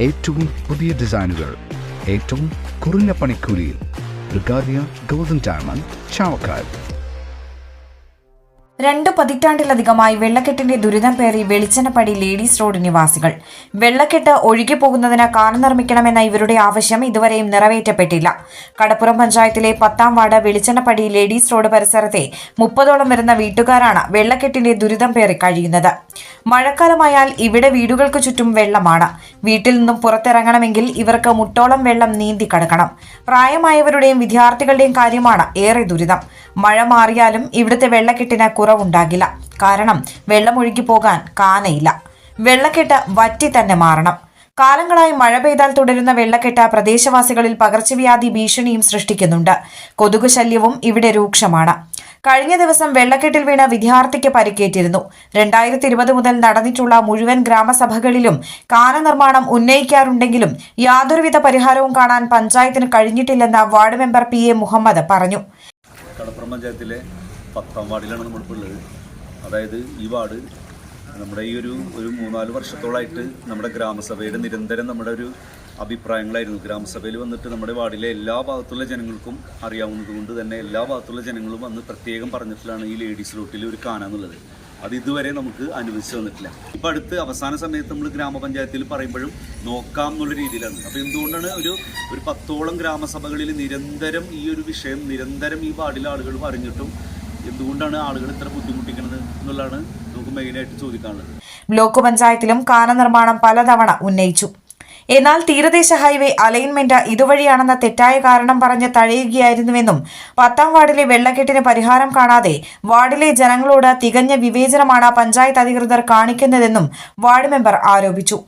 ഏറ്റവും പുതിയ ഡിസൈനുകൾ ഏറ്റവും കുറഞ്ഞ പണിക്കൂലിയിൽ ബ്രിഗാദിയ ഗോൾഡൻ ഡയമണ്ട് ചാവക്കാട്. 2 പതിറ്റാണ്ടിലധികമായി വെള്ളക്കെട്ടിന്റെ ദുരിതം പേറി വെളിച്ചെണ്ണപ്പടി ലേഡീസ് റോഡ് നിവാസികൾ. വെള്ളക്കെട്ട് ഒഴുകിപ്പോകുന്നതിന് കാനം നിർമ്മിക്കണമെന്ന ഇവരുടെ ആവശ്യം ഇതുവരെയും നിറവേറ്റപ്പെട്ടില്ല. കടപ്പുറം പഞ്ചായത്തിലെ 10-ാം വാർഡ് വെളിച്ചെണ്ണപ്പടി ലേഡീസ് റോഡ് പരിസരത്തെ 30ഓളം വരുന്ന വീട്ടുകാരാണ് വെള്ളക്കെട്ടിന്റെ ദുരിതം പേറി കഴിയുന്നത്. മഴക്കാലമായാൽ ഇവിടെ വീടുകൾക്ക് ചുറ്റും വെള്ളമാണ്. വീട്ടിൽ നിന്നും പുറത്തിറങ്ങണമെങ്കിൽ ഇവർക്ക് മുട്ടോളം വെള്ളം നീന്തി കടക്കണം. പ്രായമായവരുടെയും വിദ്യാർത്ഥികളുടെയും കാര്യമാണ് ഏറെ ദുരിതം. മഴ മാറിയാലും ഇവിടുത്തെ വെള്ളക്കെട്ടിന് കുറവുണ്ടാകില്ല. കാരണം വെള്ളമൊഴുകി പോകാൻ കാനയില്ല. വെള്ളക്കെട്ട് വറ്റി തന്നെ മാറണം. കാലങ്ങളായി മഴ പെയ്താൽ തുടരുന്ന വെള്ളക്കെട്ട് പ്രദേശവാസികളിൽ പകർച്ചവ്യാധി ഭീഷണിയും സൃഷ്ടിക്കുന്നുണ്ട്. കൊതുക് ശല്യവും ഇവിടെ രൂക്ഷമാണ്. കഴിഞ്ഞ ദിവസം വെള്ളക്കെട്ടിൽ വീണ വിദ്യാർത്ഥിക്ക് പരിക്കേറ്റിരുന്നു. 2020 മുതൽ നടന്നിട്ടുള്ള മുഴുവൻ ഗ്രാമസഭകളിലും കാന നിർമ്മാണം ഉന്നയിക്കാറുണ്ടെങ്കിലും യാതൊരുവിധ പരിഹാരവും കാണാൻ പഞ്ചായത്തിന് കഴിഞ്ഞിട്ടില്ലെന്ന് വാർഡ് മെമ്പർ PA മുഹമ്മദ് പറഞ്ഞു. കടപ്പുറം പഞ്ചായത്തിലെ 10-ാം വാർഡിലാണ് നമ്മളിപ്പോൾ ഉള്ളത്. അതായത് ഈ വാർഡ് നമ്മുടെ ഈ ഒരു 3-4 വർഷത്തോളമായിട്ട് നമ്മുടെ ഗ്രാമസഭയുടെ നിരന്തരം നമ്മുടെ ഒരു അഭിപ്രായങ്ങളായിരുന്നു. ഗ്രാമസഭയിൽ വന്നിട്ട് നമ്മുടെ വാർഡിലെ എല്ലാ ഭാഗത്തുള്ള ജനങ്ങൾക്കും അറിയാവുന്നതുകൊണ്ട് തന്നെ എല്ലാ ഭാഗത്തുള്ള ജനങ്ങളും വന്ന് പ്രത്യേകം പറഞ്ഞിട്ടുള്ളതാണ് ഈ ലേഡീസ് റൂട്ടിൽ ഒരു കാന എന്നുള്ളത്. അത് ഇതുവരെ നമുക്ക് അനുവദിച്ചു തന്നിട്ടില്ല. ഇപ്പം അടുത്ത് അവസാന സമയത്ത് നമ്മൾ ഗ്രാമപഞ്ചായത്തിൽ പറയുമ്പോഴും നോക്കാം എന്നുള്ള രീതിയിലാണ്. അപ്പോൾ എന്തുകൊണ്ടാണ് ഒരു 10ഓളം ഗ്രാമസഭകളിൽ നിരന്തരം ഈ ഒരു വിഷയം നിരന്തരം ഈ വാർഡിലെ ആളുകൾ പറഞ്ഞിട്ടും എന്തുകൊണ്ടാണ് ആളുകൾ ഇത്ര ബുദ്ധിമുട്ടിക്കുന്നത് എന്നുള്ളതാണ് നമുക്ക് മെയിനായിട്ട് ചോദിക്കാനുള്ളത്. ബ്ലോക്ക് പഞ്ചായത്തിലും കാന നിർമ്മാണം പലതവണ ഉന്നയിച്ചു. എന്നാൽ തീരദേശ ഹൈവേ അലൈൻമെന്റ് ഇതുവഴിയാണെന്ന തെറ്റായ കാരണം പറഞ്ഞ് തഴയുകയായിരുന്നുവെന്നും 10-ാം വാർഡിലെ വെള്ളക്കെട്ടിന് പരിഹാരം കാണാതെ വാർഡിലെ ജനങ്ങളോട് തികഞ്ഞ വിവേചനമാണ് പഞ്ചായത്ത് അധികൃതർ കാണിക്കുന്നതെന്നും വാർഡ് മെമ്പർ ആരോപിച്ചു.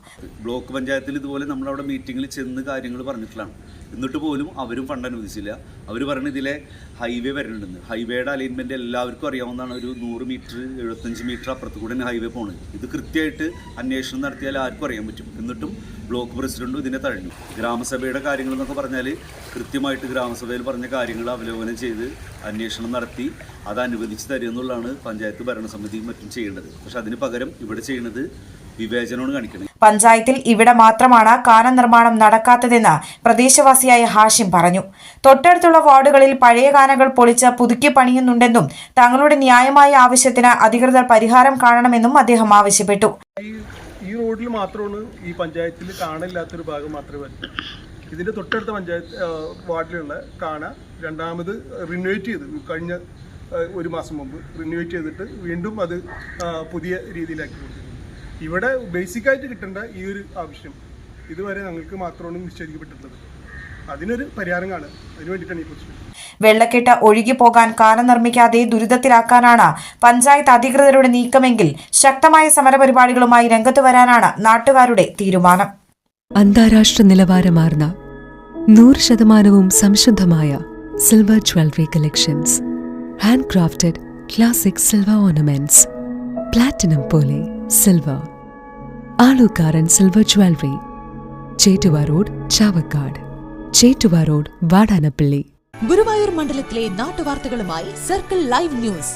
ബ്ലോക്ക് പഞ്ചായത്തിൽ ഇതുപോലെ നമ്മളവിടെ മീറ്റിങ്ങിൽ ചെന്ന് കാര്യങ്ങൾ പറഞ്ഞിട്ടുള്ളതാണ്. എന്നിട്ട് പോലും അവരും ഫണ്ട് അനുവദിച്ചില്ല. അവർ പറയുന്നത് ഇതിലെ ഹൈവേ വരണമെന്ന്. ഹൈവേയുടെ അലൈൻമെൻറ്റ് എല്ലാവർക്കും അറിയാവുന്നതാണ്. ഒരു 100 മീറ്റർ 75 മീറ്റർ അപ്പുറത്ത് കൂടെ തന്നെ ഹൈവേ പോകുന്നത്. ഇത് കൃത്യമായിട്ട് അന്വേഷണം നടത്തിയാൽ ആർക്കും അറിയാൻ പറ്റും. എന്നിട്ടും ബ്ലോക്ക് പ്രസിഡന്റും ഇതിനെ തഴഞ്ഞു. ഗ്രാമസഭയുടെ കാര്യങ്ങൾ എന്നൊക്കെ പറഞ്ഞാൽ കൃത്യമായിട്ട് ഗ്രാമസഭയിൽ പറഞ്ഞ കാര്യങ്ങൾ അവലോകനം ചെയ്ത് അന്വേഷണം നടത്തി അത് അനുവദിച്ച് തരിക എന്നുള്ളതാണ് പഞ്ചായത്ത് ഭരണസമിതിയും മറ്റും ചെയ്യേണ്ടത്. പക്ഷെ അതിന് പകരം ഇവിടെ ചെയ്യുന്നത് വിവേചനമാണ് കാണിക്കുന്നത്. പഞ്ചായത്തിൽ ഇവിടെ മാത്രമാണ് കാന നിർമ്മാണം നടക്കാത്തതെന്ന് പ്രദേശവാസിയായ ഹാഷിം പറഞ്ഞു. തൊട്ടടുത്തുള്ള വാർഡുകളിൽ പഴയ കാനകൾ പൊളിച്ച് പുതുക്കി പണിയുന്നുണ്ടെന്നും തങ്ങളുടെ ന്യായമായ ആവശ്യത്തിന് അധികൃതർ പരിഹാരം കാണണമെന്നും അദ്ദേഹം ആവശ്യപ്പെട്ടു. ഈ റോഡിൽ മാത്രമാണ് ഈ പഞ്ചായത്തിൽ കാനയില്ലാത്തൊരു ഭാഗം മാത്രമേ വരൂ. ഇതിന്റെ തൊട്ടടുത്ത പഞ്ചായത്ത് വാർഡിലുള്ള കാന രണ്ടാമത് റിനോവേറ്റ് ചെയ്ത് കഴിഞ്ഞ 1 മാസം മുമ്പ് റിനോവേറ്റ് ചെയ്തിട്ട് വീണ്ടും അത് പുതിയ രീതിയിലാക്കി കൊടുത്തു. ഇവിടെ ബേസിക്കായിട്ട് കിട്ടേണ്ട ഈ ഒരു ആവശ്യം ഇതുവരെ ഞങ്ങൾക്ക് മാത്രമാണ് നിശ്ചയിക്കപ്പെട്ടിട്ടുള്ളത്. അതിനൊരു പരിഹാരം കാണുക. അതിനു വേണ്ടിയിട്ടാണ് ഈ പ്രശ്നം. വെള്ളക്കെട്ട് ഒഴുകിപ്പോകാൻ കാന നിർമ്മിക്കാതെ ദുരിതത്തിലാക്കാനാണ് പഞ്ചായത്ത് അധികൃതരുടെ നീക്കമെങ്കിൽ ശക്തമായ സമരപരിപാടികളുമായി രംഗത്ത് വരാനാണ് നാട്ടുകാരുടെ തീരുമാനം. അന്താരാഷ്ട്ര നിലവാരമാർന്ന 100% സംശുദ്ധമായ silver jewellery collections, handcrafted classic silver ornaments, platinum പോലെ silver, Alukkaran silver jewellery, Chettuva road Chavakkad, Chettuva road Vadanappally. Guruvayur മണ്ഡലത്തിലെ നാട്ടുവാർത്തകളുമായി സർക്കിൾ ലൈവ് ന്യൂസ്.